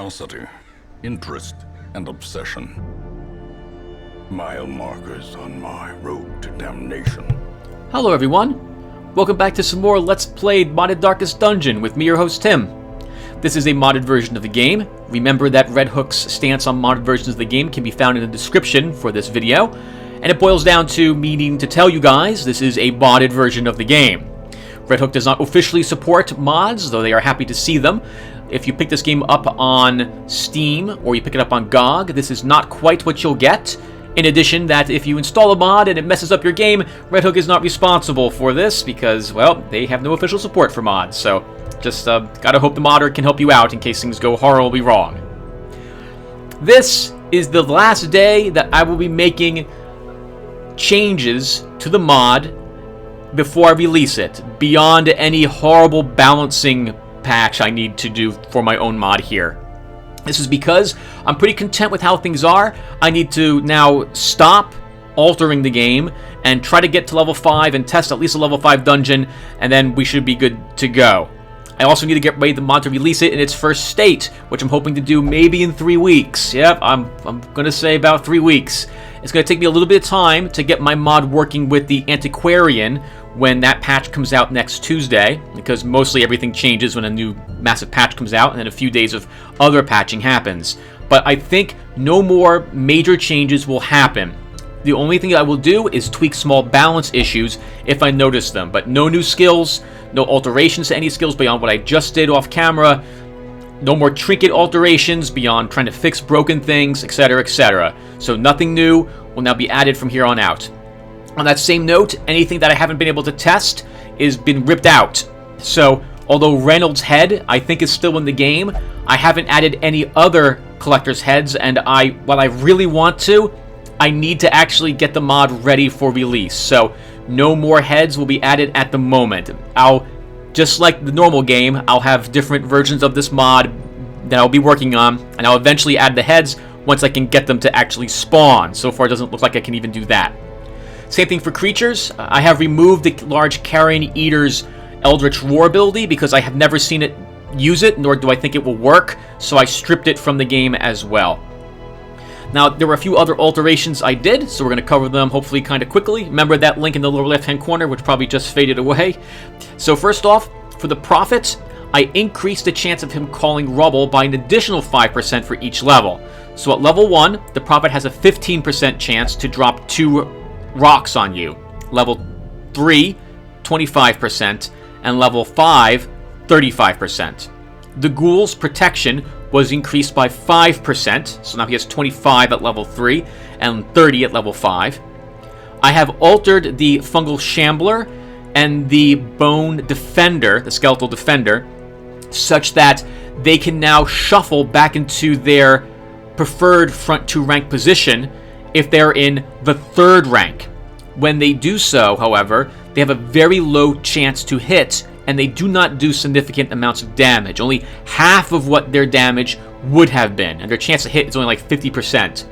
curiosity, interest, and obsession. Mile markers on my road to damnation. Hello everyone, welcome back to some more Let's Play Modded Darkest Dungeon with me, your host Tim. This is a modded version of the game. Remember that Red Hook's stance on modded versions of the game can be found in the description for this video, and it boils down to me needing to tell you guys this is a modded version of the game. Red Hook does not officially support mods, though they are happy to see them. If you pick this game up on Steam or you pick it up on GOG, this is not quite what you'll get. In addition, that if you install a mod and it messes up your game, Red Hook is not responsible for this because, well, they have no official support for mods. So just gotta hope the modder can help you out in case things go horribly wrong. This is the last day that I will be making changes to the mod before I release it, beyond any horrible balancing patch I need to do for my own mod here. This is because I'm pretty content with how things are. I need to now stop altering the game and try to get to level 5 and test at least a level 5 dungeon, and then we should be good to go. I also need to get ready the mod to release it in its first state, which I'm hoping to do maybe in 3 weeks. Yep, I'm going to say about 3 weeks. It's going to take me a little bit of time to get my mod working with the Antiquarian when that patch comes out next Tuesday, because mostly everything changes when a new massive patch comes out and then a few days of other patching happens. But I think no more major changes will happen. The only thing I will do is tweak small balance issues if I notice them, but no new skills, no alterations to any skills beyond what I just did off camera, no more trinket alterations beyond trying to fix broken things, etc., etc. So nothing new will now be added from here on out. On that same note, anything that I haven't been able to test is been ripped out. So, although Reynolds' head, I think, is still in the game, I haven't added any other collector's heads, and while I really want to, I need to actually get the mod ready for release. So, no more heads will be added at the moment. Just like the normal game, I'll have different versions of this mod that I'll be working on, and I'll eventually add the heads once I can get them to actually spawn. So far, it doesn't look like I can even do that. Same thing for creatures. I have removed the large Carrion Eater's Eldritch Roar ability because I have never seen it use it, nor do I think it will work, so I stripped it from the game as well. Now, there were a few other alterations I did, so we're going to cover them hopefully kind of quickly. Remember that link in the lower left-hand corner, which probably just faded away? So first off, for the Prophet, I increased the chance of him calling rubble by an additional 5% for each level. So at level 1, the Prophet has a 15% chance to drop 2 rocks on you. Level 3, 25%, and level 5, 35%. The Ghoul's protection was increased by 5%, so now he has 25 at level 3 and 30 at level 5. I have altered the Fungal Shambler and the Bone Defender, the Skeletal Defender, such that they can now shuffle back into their preferred front 2 rank position if they're in the 3rd rank. When they do so, however, they have a very low chance to hit, and they do not do significant amounts of damage. Only half of what their damage would have been, and their chance to hit is only like 50%.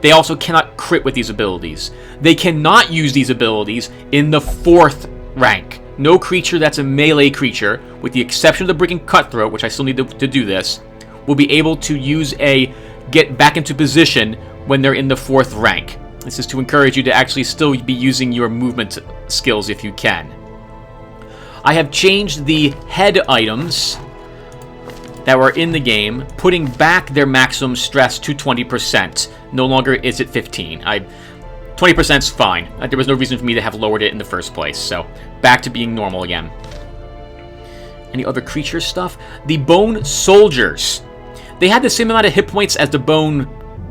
They also cannot crit with these abilities. They cannot use these abilities in the 4th rank. No creature that's a melee creature, with the exception of the Brigand Cutthroat, which I still need to do this, will be able to use a get back into position when they're in the 4th rank. This is to encourage you to actually still be using your movement skills if you can. I have changed the head items that were in the game, putting back their maximum stress to 20%. No longer is it 15. 20% is fine. There was no reason for me to have lowered it in the first place, so back to being normal again. Any other creature stuff? The Bone Soldiers. They had the same amount of hit points as the Bone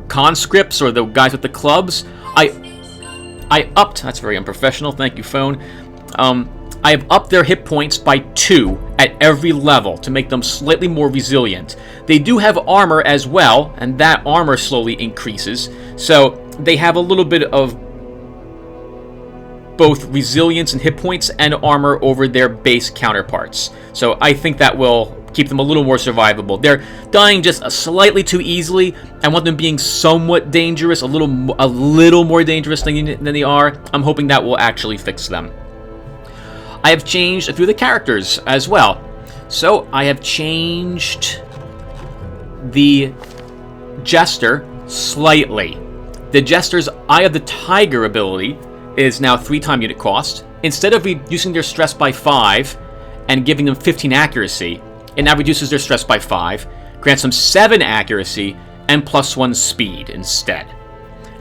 Conscripts, or the guys with the clubs. I upped, that's very unprofessional, thank you phone. I have upped their hit points by 2 at every level to make them slightly more resilient. They do have armor as well, and that armor slowly increases, so they have a little bit of both resilience and hit points and armor over their base counterparts. So I think that will keep them a little more survivable. They're dying just slightly too easily. I want them being somewhat dangerous, a little more dangerous than they are. I'm hoping that will actually fix them. I have changed a few of the characters as well. So I have changed the Jester slightly. The Jester's Eye of the Tiger ability is now 3-time unit cost. Instead of reducing their stress by 5 and giving them 15 accuracy, it now reduces their stress by 5, grants them 7 accuracy, and +1 speed instead.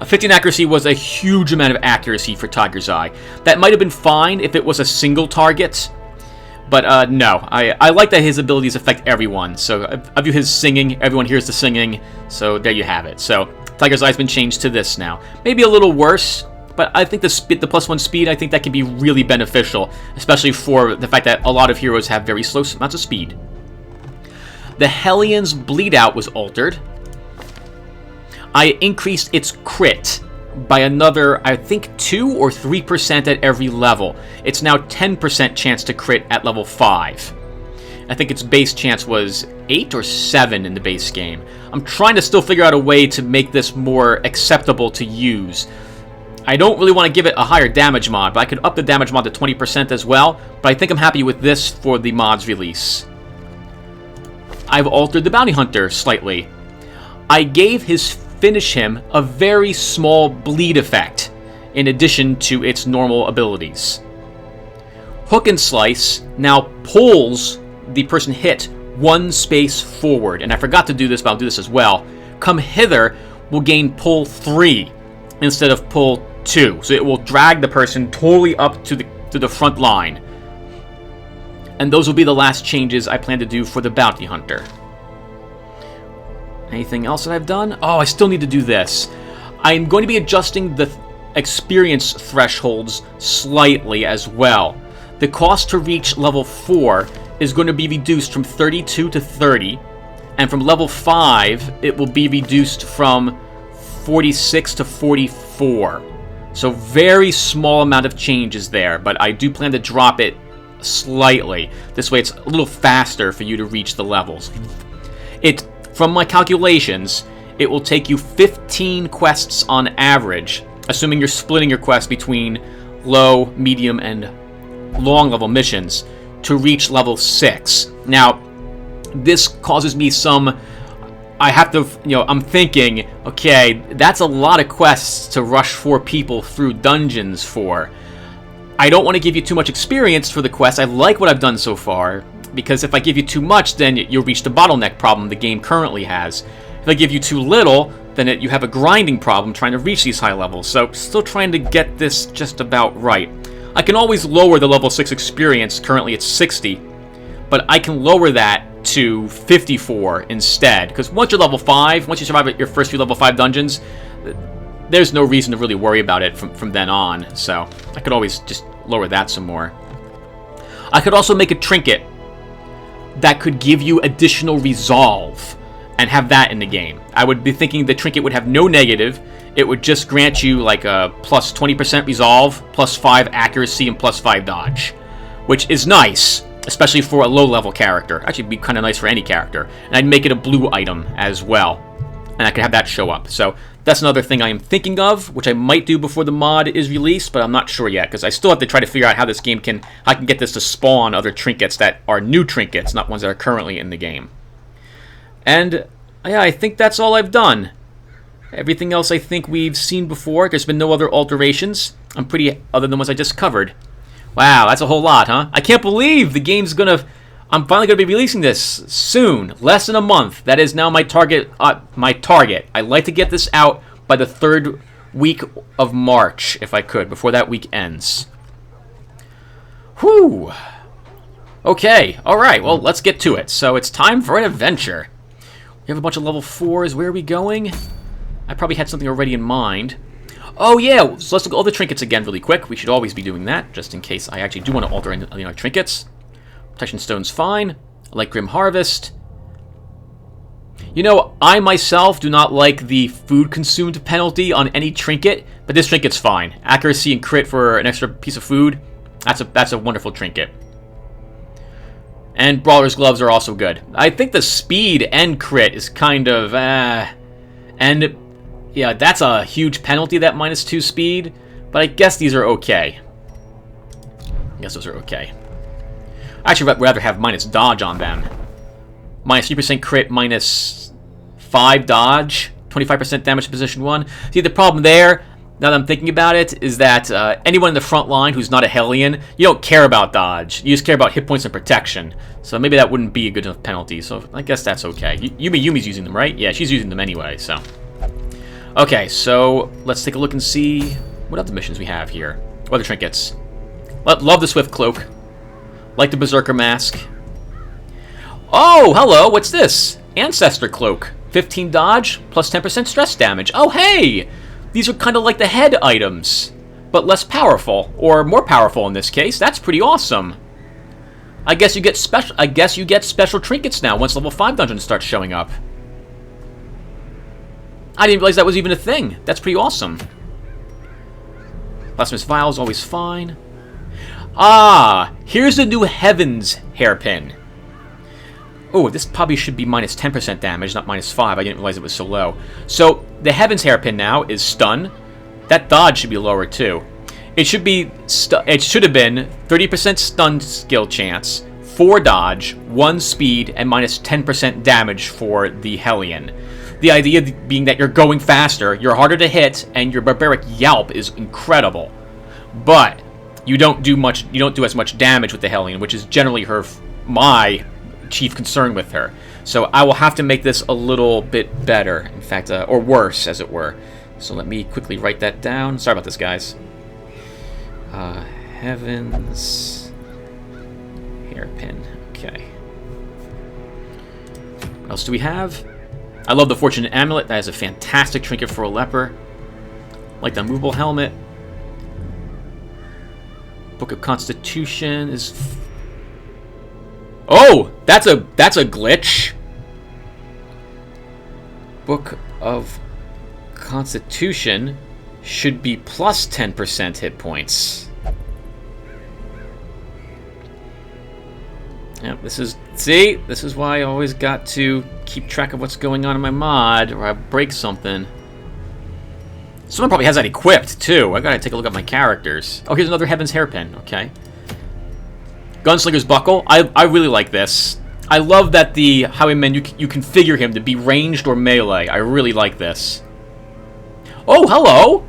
15 accuracy was a huge amount of accuracy for Tiger's Eye. That might have been fine if it was a single target, but no. I like that his abilities affect everyone, so I view his singing, everyone hears the singing, so there you have it. So Tiger's Eye's been changed to this now. Maybe a little worse, but I think the +1 speed, I think that can be really beneficial, especially for the fact that a lot of heroes have very slow amounts of speed. The Hellion's Bleed Out was altered. I increased its crit by another, I think, 2 or 3% at every level. It's now 10% chance to crit at level 5. I think its base chance was 8 or 7 in the base game. I'm trying to still figure out a way to make this more acceptable to use. I don't really want to give it a higher damage mod, but I could up the damage mod to 20% as well, but I think I'm happy with this for the mod's release. I've altered the Bounty Hunter slightly. I gave his Finish him a very small bleed effect, in addition to its normal abilities. Hook and Slice now pulls the person hit 1 space forward, and I forgot to do this, but I'll do this as well. Come Hither will gain pull 3 instead of pull 2, so it will drag the person totally up to the front line. And those will be the last changes I plan to do for the Bounty Hunter. Anything else that I've done? Oh, I still need to do this. I'm going to be adjusting the experience thresholds slightly as well. The cost to reach level 4 is going to be reduced from 32 to 30, and from level 5, it will be reduced from 46 to 44. So very small amount of changes there, but I do plan to drop it slightly. This way it's a little faster for you to reach the levels. From my calculations, it will take you 15 quests on average, assuming you're splitting your quests between low, medium, and long level missions, to reach level 6. Now, this causes me some... I have to, I'm thinking, okay, that's a lot of quests to rush 4 people through dungeons for. I don't want to give you too much experience for the quest. I like what I've done so far, because if I give you too much, then you'll reach the bottleneck problem the game currently has. If I give you too little, then you have a grinding problem trying to reach these high levels. So, still trying to get this just about right. I can always lower the level 6 experience. Currently it's 60, but I can lower that to 54 instead. Because once you're level 5, once you survive your first few level 5 dungeons, there's no reason to really worry about it from then on. So, I could always just lower that some more. I could also make a trinket that could give you additional resolve and have that in the game. I would be thinking the trinket would have no negative. It would just grant you like a plus 20% resolve, plus 5 accuracy, and plus 5 dodge, which is nice, especially for a low-level character. Actually, it'd be kind of nice for any character. And I'd make it a blue item as well, and I could have that show up. So that's another thing I am thinking of, which I might do before the mod is released, but I'm not sure yet, because I still have to try to figure out how this game I can get this to spawn other trinkets that are new trinkets, not ones that are currently in the game. And yeah, I think that's all I've done. Everything else I think we've seen before. There's been no other alterations. I'm pretty, other than the ones I just covered. Wow, that's a whole lot, huh? I can't believe the game's gonna... I'm finally going to be releasing this soon, less than a month. That is now my target. I'd like to get this out by the 3rd week of March, if I could, before that week ends. Whew. Okay, alright, well, let's get to it. So it's time for an adventure. We have a bunch of level 4s. Where are we going? I probably had something already in mind. Oh yeah, so let's look at all the trinkets again really quick. We should always be doing that, just in case I actually do want to alter any trinkets. Protection Stone's fine. I like Grim Harvest. I myself do not like the food consumed penalty on any trinket, but this trinket's fine. Accuracy and crit for an extra piece of food. That's a wonderful trinket. And Brawler's Gloves are also good. I think the speed and crit is kind of... And, yeah, that's a huge penalty, that -2 speed. But I guess these are okay. I guess those are okay. I actually would rather have minus dodge on them. Minus 3% crit, minus 5 dodge, 25% damage to position 1. See, the problem there, now that I'm thinking about it, is that anyone in the front line who's not a Hellion, you don't care about dodge. You just care about hit points and protection. So maybe that wouldn't be a good enough penalty. So I guess that's okay. Yumi's using them, right? Yeah, she's using them anyway, so. Okay, so let's take a look and see what other missions we have here. What other trinkets? Love the Swift Cloak. Like the Berserker Mask. Oh, hello, what's this? Ancestor Cloak. 15 dodge, plus 10% stress damage. Oh, hey! These are kind of like the head items, but less powerful, or more powerful in this case. That's pretty awesome. I guess you get special trinkets now once level 5 dungeons start showing up. I didn't realize that was even a thing. That's pretty awesome. Blasphemous Vial is always fine. Ah, here's the new Heavens hairpin. Oh, this probably should be minus 10% damage, not minus 5. I didn't realize it was so low. So, the Heavens hairpin now is stun. That dodge should be lower too. It should be it should have been 30% stun skill chance, 4 dodge, 1 speed, and minus 10% damage for the Hellion. The idea being that you're going faster, you're harder to hit, and your barbaric yelp is incredible. But you don't do as much damage with the Hellion, which is generally my chief concern with her. So I will have to make this a little bit better, in fact, or worse, as it were. So let me quickly write that down. Sorry about this, guys. Heavens hairpin. Okay. What else do we have? I love the Fortunate Amulet. That is a fantastic trinket for a leper. Like the Immovable Helmet. Book of Constitution is... Oh! That's a glitch! Book of Constitution should be plus 10% hit points. Yep, this is why I always got to keep track of what's going on in my mod, or I break something. Someone probably has that equipped, too. I gotta take a look at my characters. Oh, here's another Heaven's Hairpin. Okay. Gunslinger's Buckle. I really like this. I love that the Highwayman, you configure him to be ranged or melee. I really like this. Oh, hello!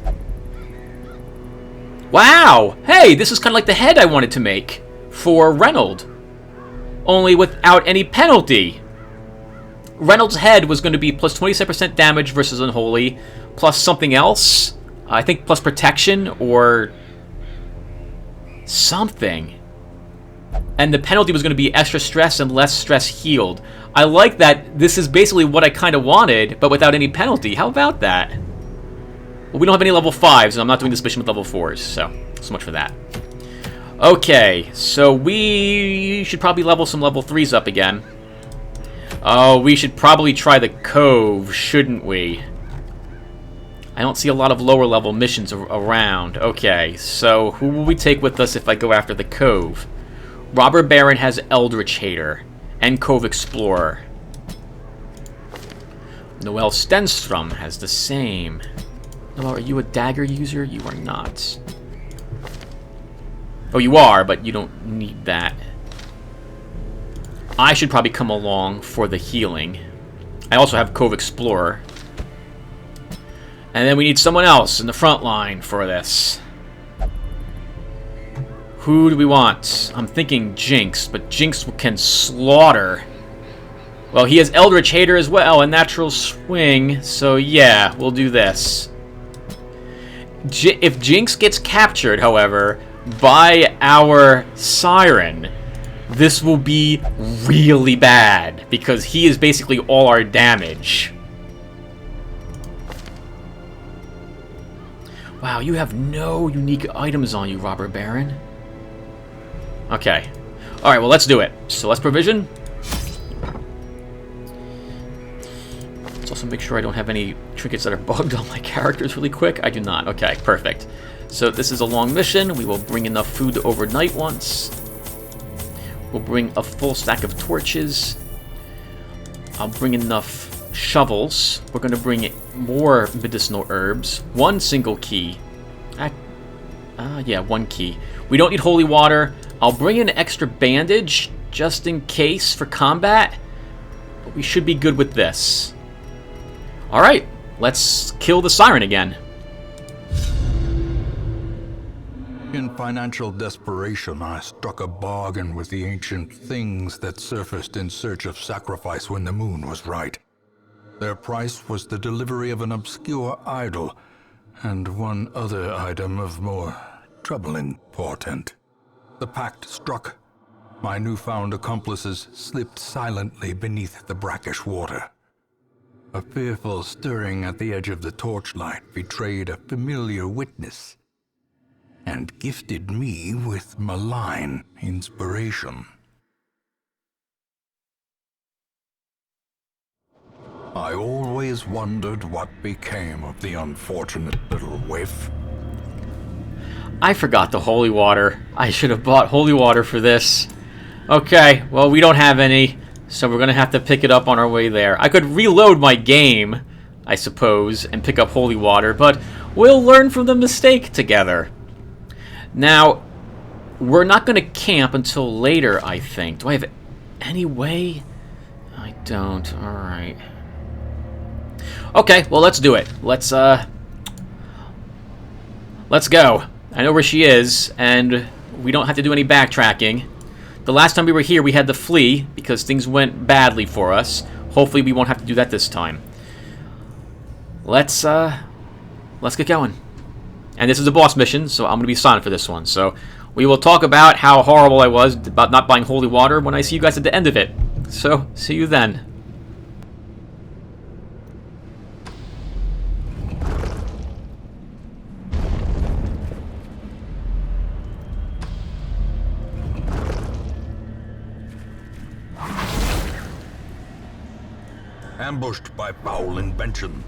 Wow! Hey, this is kind of like the head I wanted to make for Reynold. Only without any penalty. Reynolds' head was going to be plus 27% damage versus Unholy, plus something else. I think plus protection or something. And the penalty was going to be extra stress and less stress healed. I like that this is basically what I kind of wanted, but without any penalty. How about that? Well, we don't have any level 5s, and I'm not doing this mission with level 4s, so much for that. Okay, so we should probably level some level 3s up again. Oh, we should probably try the Cove, shouldn't we? I don't see a lot of lower level missions around. Okay, so who will we take with us if I go after the Cove? Robber Baron has Eldritch Hater and Cove Explorer. Noel Stenstrom has the same. Noel, are you a dagger user? You are not. Oh, you are, but you don't need that. I should probably come along for the healing. I also have Cove Explorer. And then we need someone else in the front line for this. Who do we want? I'm thinking Jinx, but Jinx can slaughter. Well, he has Eldritch Hater as well, and Natural Swing, so yeah, we'll do this. If Jinx gets captured, however, by our Siren, this will be really bad, because he is basically all our damage. Wow, you have no unique items on you, Robber Baron. Okay. Alright, well, let's do it. So let's provision. Let's also make sure I don't have any trinkets that are bugged on my characters really quick. I do not. Okay, perfect. So this is a long mission. We will bring enough food to overnight once. We'll bring a full stack of torches. I'll bring enough shovels. We're going to bring more medicinal herbs. 1 single key. Yeah, 1 key. We don't need holy water. I'll bring an extra bandage just in case for combat. But we should be good with this. Alright, let's kill the siren again. In financial desperation, I struck a bargain with the ancient things that surfaced in search of sacrifice when the moon was right. Their price was the delivery of an obscure idol, and one other item of more troubling portent. The pact struck. My newfound accomplices slipped silently beneath the brackish water. A fearful stirring at the edge of the torchlight betrayed a familiar witness, and gifted me with malign inspiration. I always wondered what became of the unfortunate little waif. I forgot the holy water. I should have bought holy water for this. Okay, well, we don't have any, so we're going to have to pick it up on our way there. I could reload my game, I suppose, and pick up holy water, but we'll learn from the mistake together. Now, we're not going to camp until later, I think. Do I have any way? I don't. Alright. Okay, well, let's do it. Let's go. I know where she is, and we don't have to do any backtracking. The last time we were here, we had to flee because things went badly for us. Hopefully, we won't have to do that this time. Let's get going. And this is a boss mission, so I'm going to be silent for this one. So we will talk about how horrible I was about not buying holy water when I see you guys at the end of it. So, see you then. Ambushed by foul invention.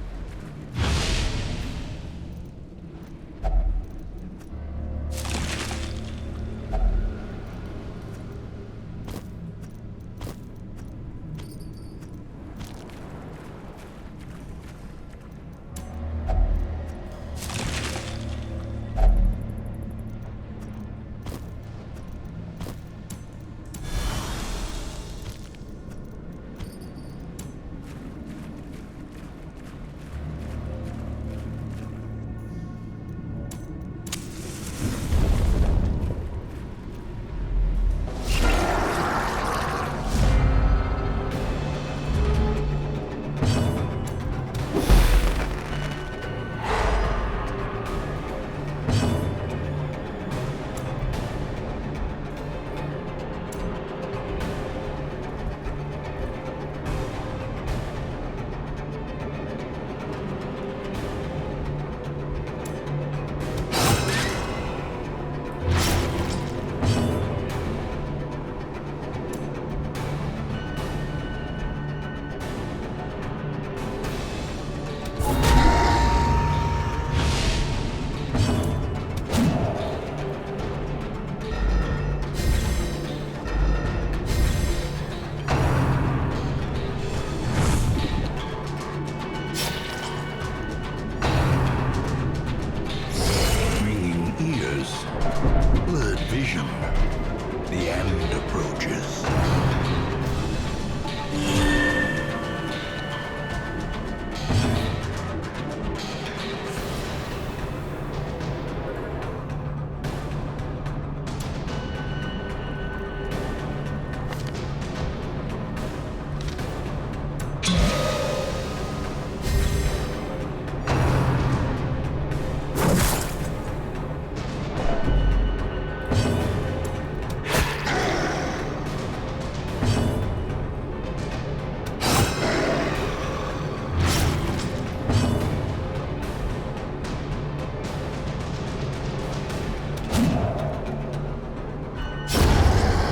The end approaches.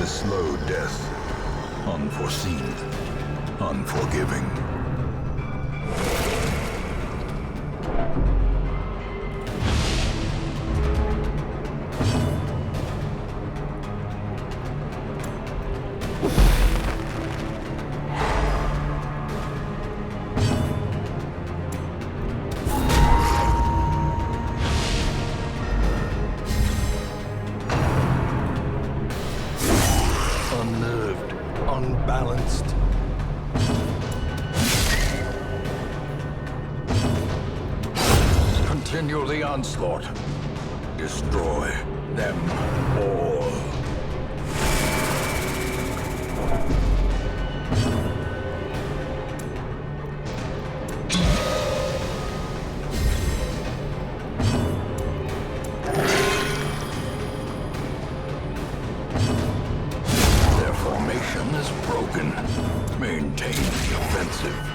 Slow death. Unforeseen. Unforgiving. Unnerved, unbalanced. Continue the onslaught. Destroy them all. Their formation is broken. Maintain the offensive.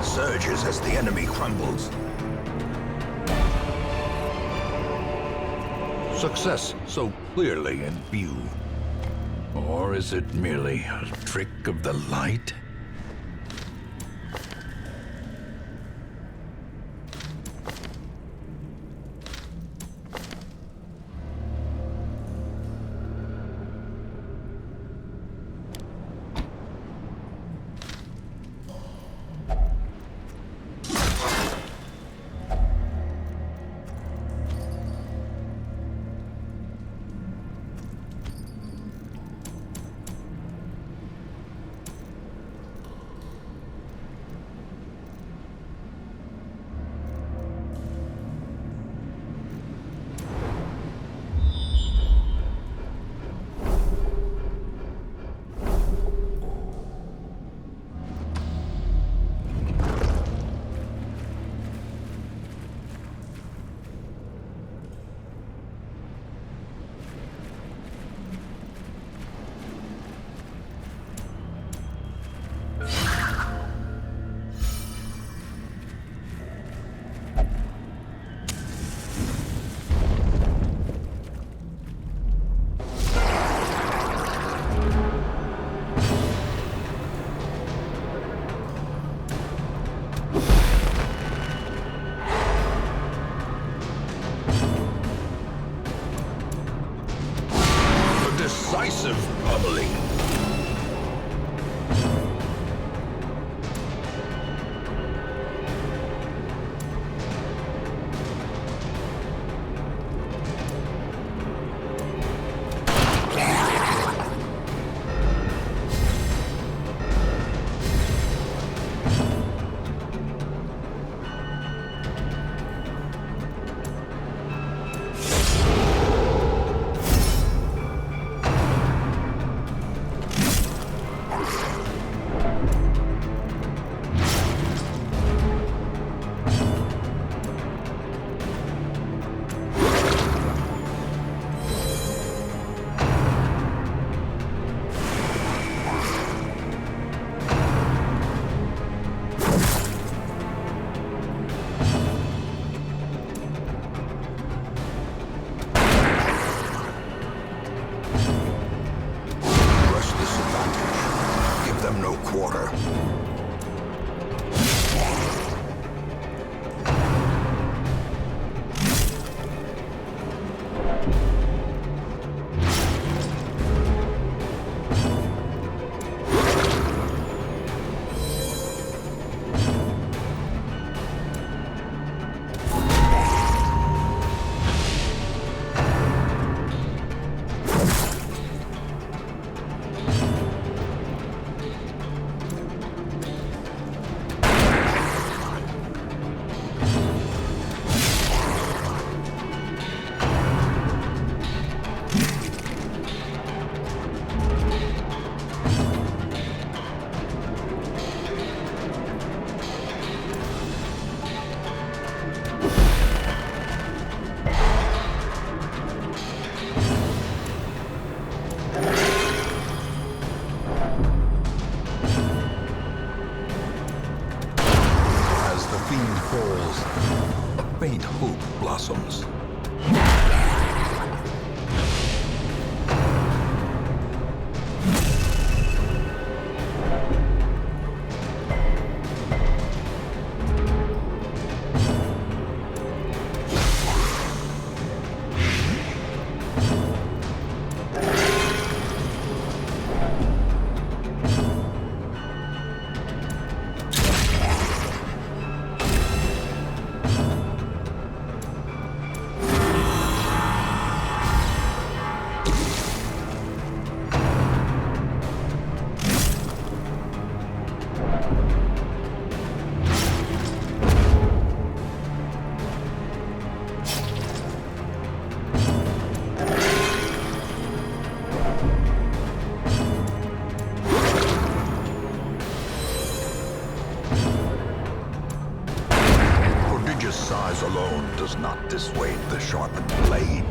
Surges as the enemy crumbles. Success so clearly in view. Or is it merely a trick of the light? Decisive pummeling. Quarter. falls, a faint hope blossoms. size alone does not dissuade the sharpened blade.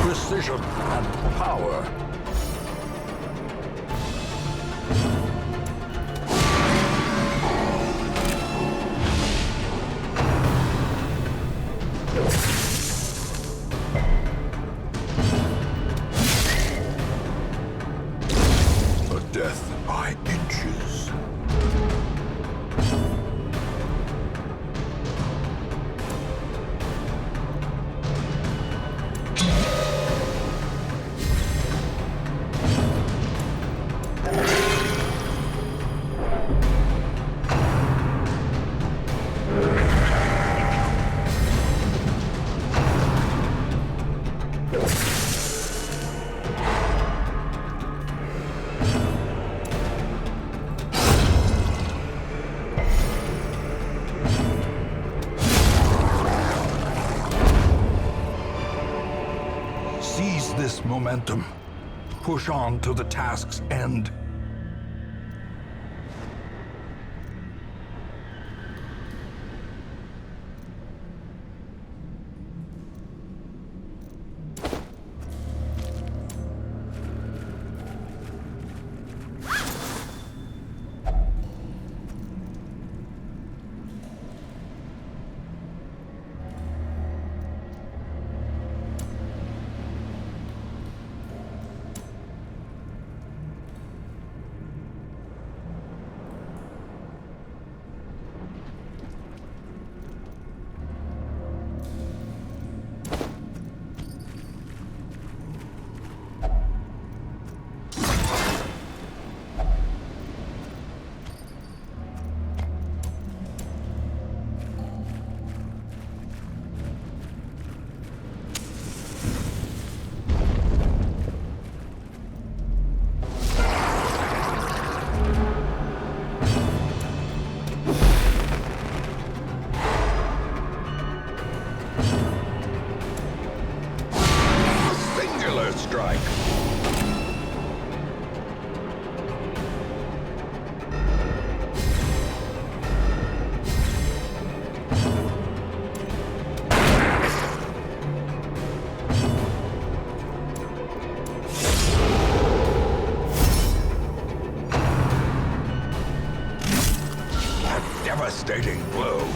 Precision and power. A death by inches. Seize this momentum. Push on to the task's end. Strike. A devastating blow.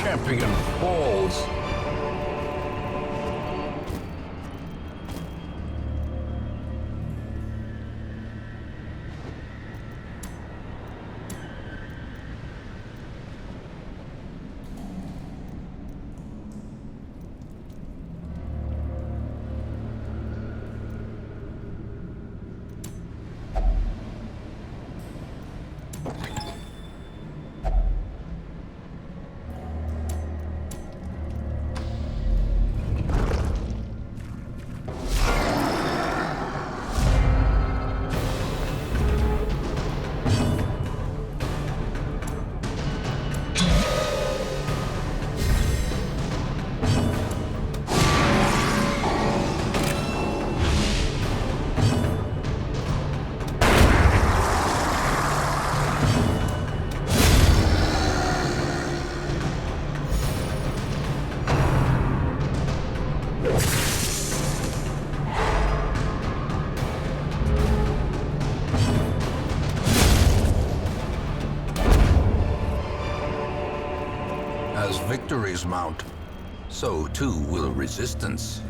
champion falls. As victories mount, so too will resistance.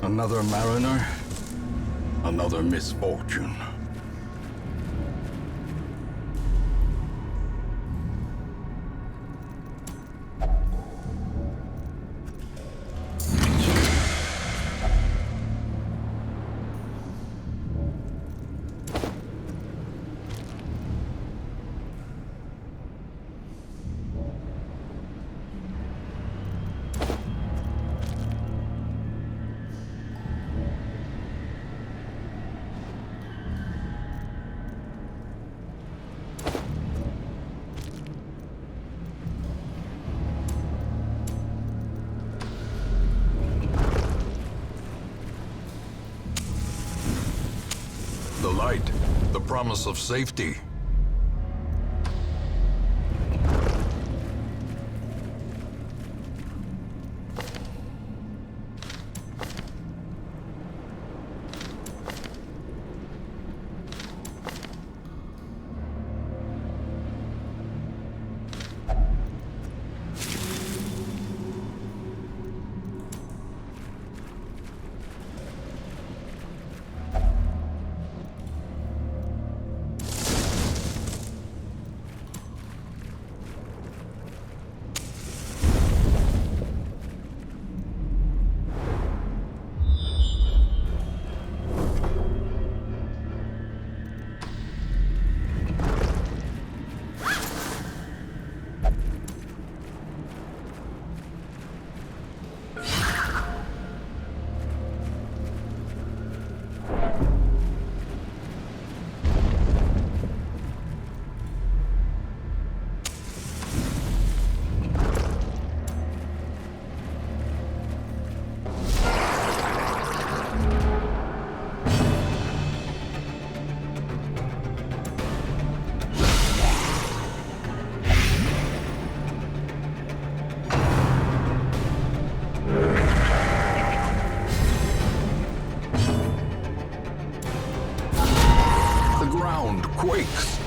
Another mariner, another misfortune. The light, the promise of safety. Quakes.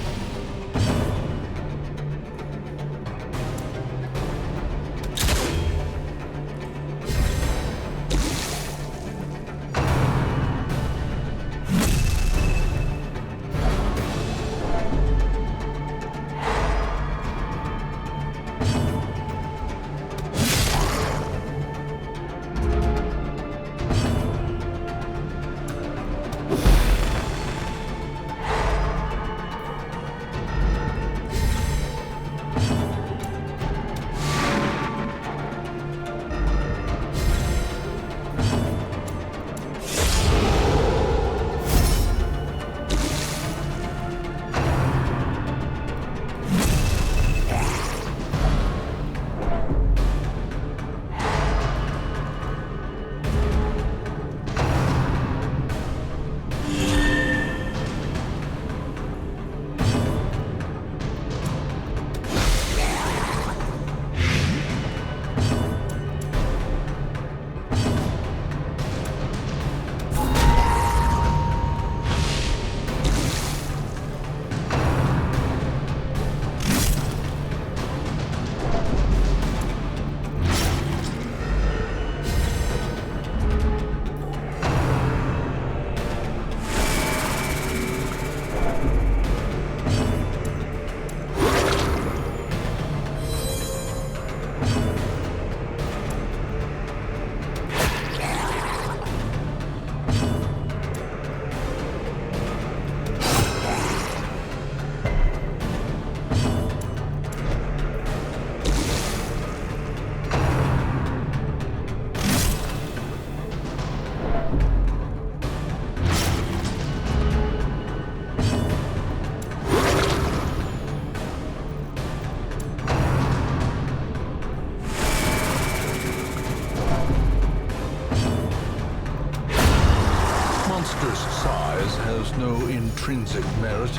monstrous size has no intrinsic merit,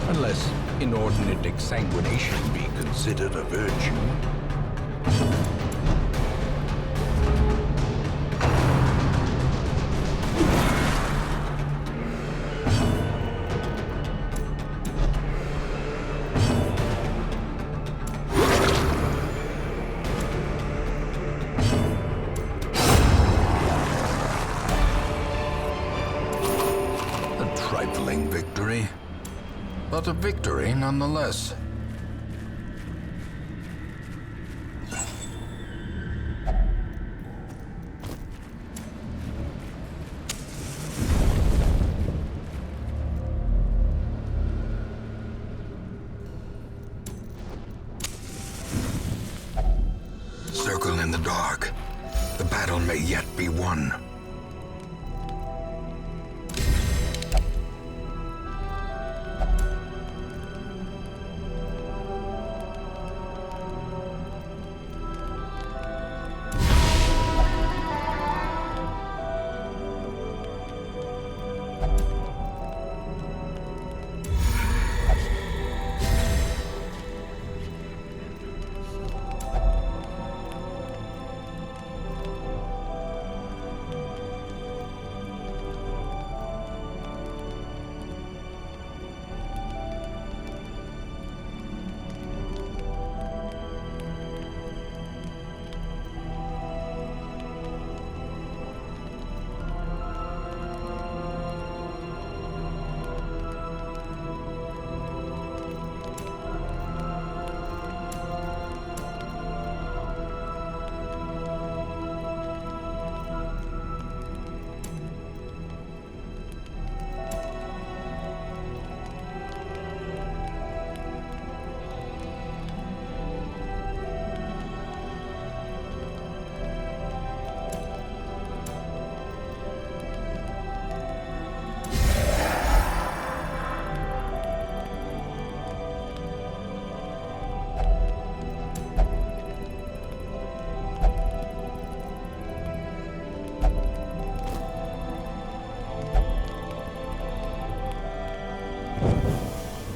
unless inordinate exsanguination be considered a virtue. Trifling victory, but a victory nonetheless. Circle in the dark. The battle may yet be won.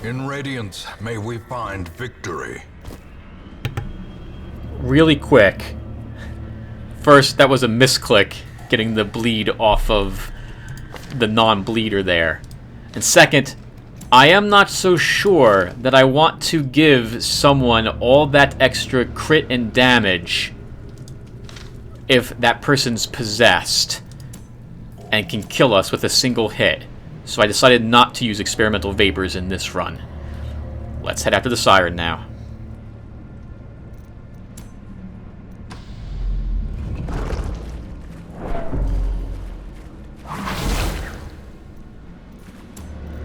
In Radiance, may we find victory. Really quick. First, that was a misclick, getting the bleed off of the non-bleeder there. And second, I am not so sure that I want to give someone all that extra crit and damage if that person's possessed and can kill us with a single hit. So I decided not to use experimental vapors in this run. Let's head after the siren now.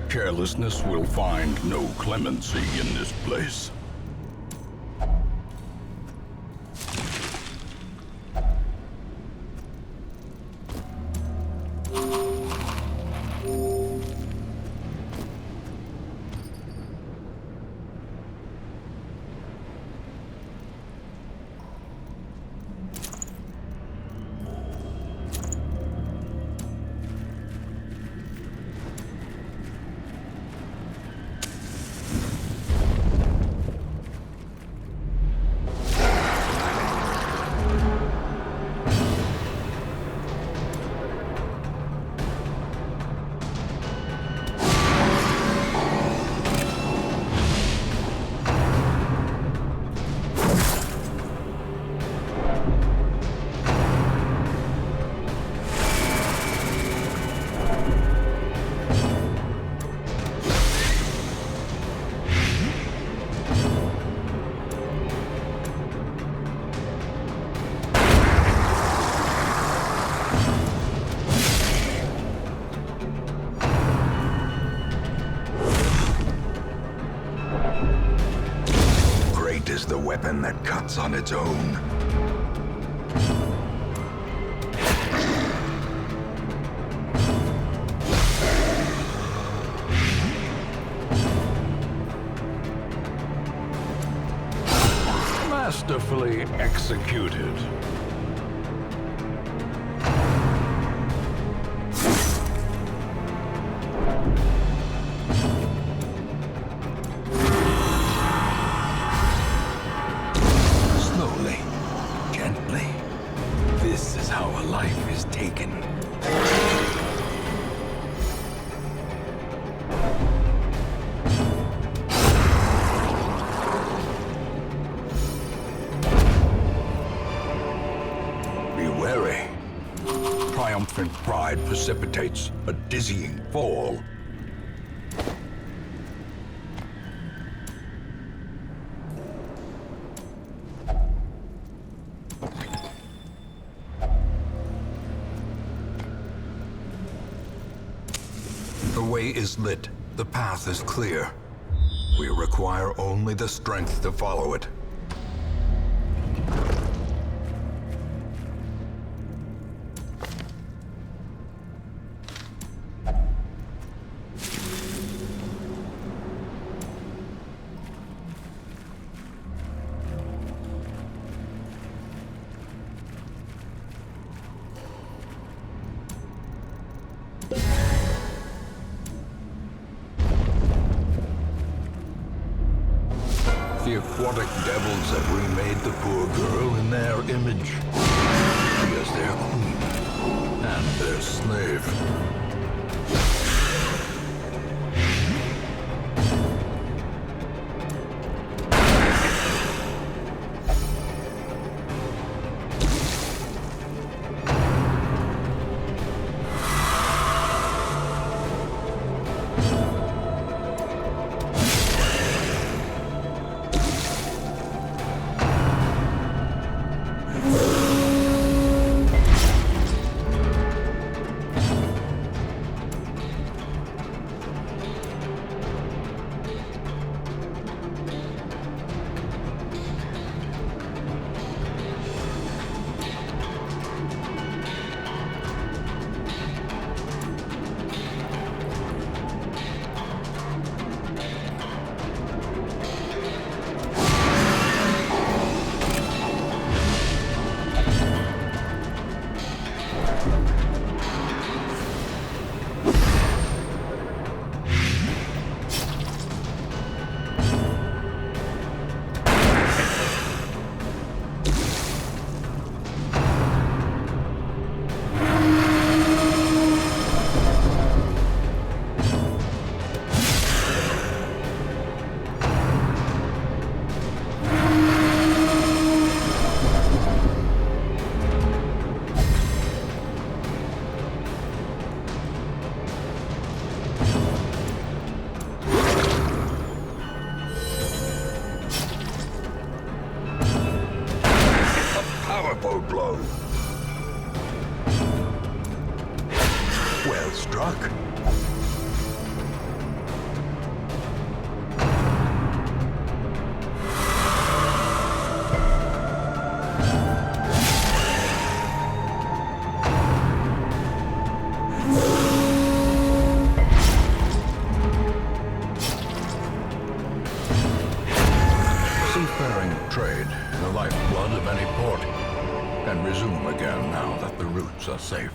Carelessness will find no clemency in this place. Is the weapon that cuts on its own. Masterfully executed. infant pride precipitates a dizzying fall. The way is lit. The path is clear. We require only the strength to follow it. The aquatic devils have remade the poor girl in their image. She is their queen and their slave. Powerful blow. Well struck. Seafaring trade, the lifeblood of any port, can resume again now that the routes are safe.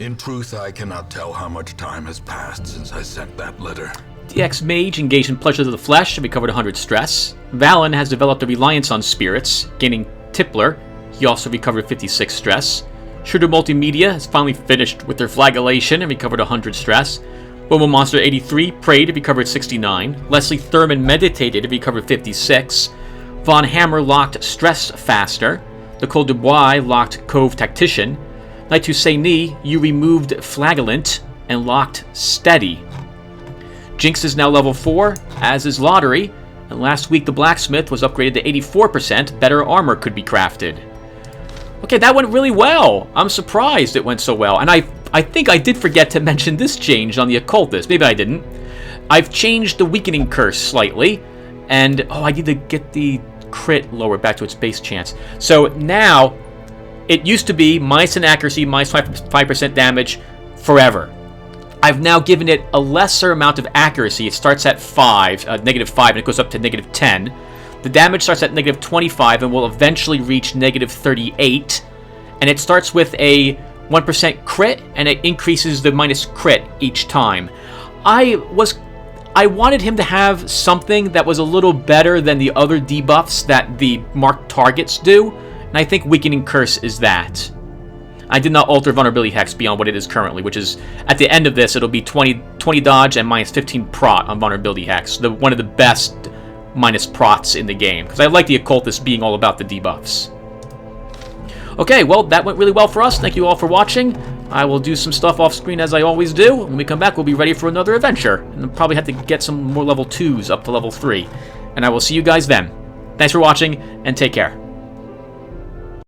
In truth, I cannot tell how much time has passed since I sent that letter. DX Mage engaged in Pleasures of the Flesh and recovered 100 stress. Valen has developed a reliance on spirits, gaining Tippler. He also recovered 56 stress. Shooter Multimedia has finally finished with their flagellation and recovered 100 stress. Momo Monster 83 prayed and recovered 69. Leslie Thurman meditated and recovered 56. Von Hammer locked Stress faster. Nicole Dubois locked Cove Tactician. Knight to Saini, you removed Flagellant and locked Steady. Jinx is now level 4, as is Lotaeri, and last week the Blacksmith was upgraded to 84%, better armor could be crafted. Okay, that went really well. I'm surprised it went so well, and I think I did forget to mention this change on the Occultist. Maybe I didn't. I've changed the Weakening Curse slightly, and I need to get the crit lower back to its base chance. So now, it used to be minus an accuracy, minus 5% damage, forever. I've now given it a lesser amount of accuracy. It starts at 5, -5, and it goes up to -10. The damage starts at -25 and will eventually reach -38. And it starts with a 1% crit, and it increases the minus crit each time. I wanted him to have something that was a little better than the other debuffs that the marked targets do, and I think Weakening Curse is that. I did not alter Vulnerability Hex beyond what it is currently, which is, at the end of this, it'll be 20 dodge and minus 15 prot on Vulnerability Hex. One of the best minus prots in the game, because I like the Occultist being all about the debuffs. Okay, well, that went really well for us. Thank you all for watching. I will do some stuff off screen as I always do. When we come back, we'll be ready for another adventure. And I'll probably have to get some more level 2s up to level 3. And I will see you guys then. Thanks for watching, and take care.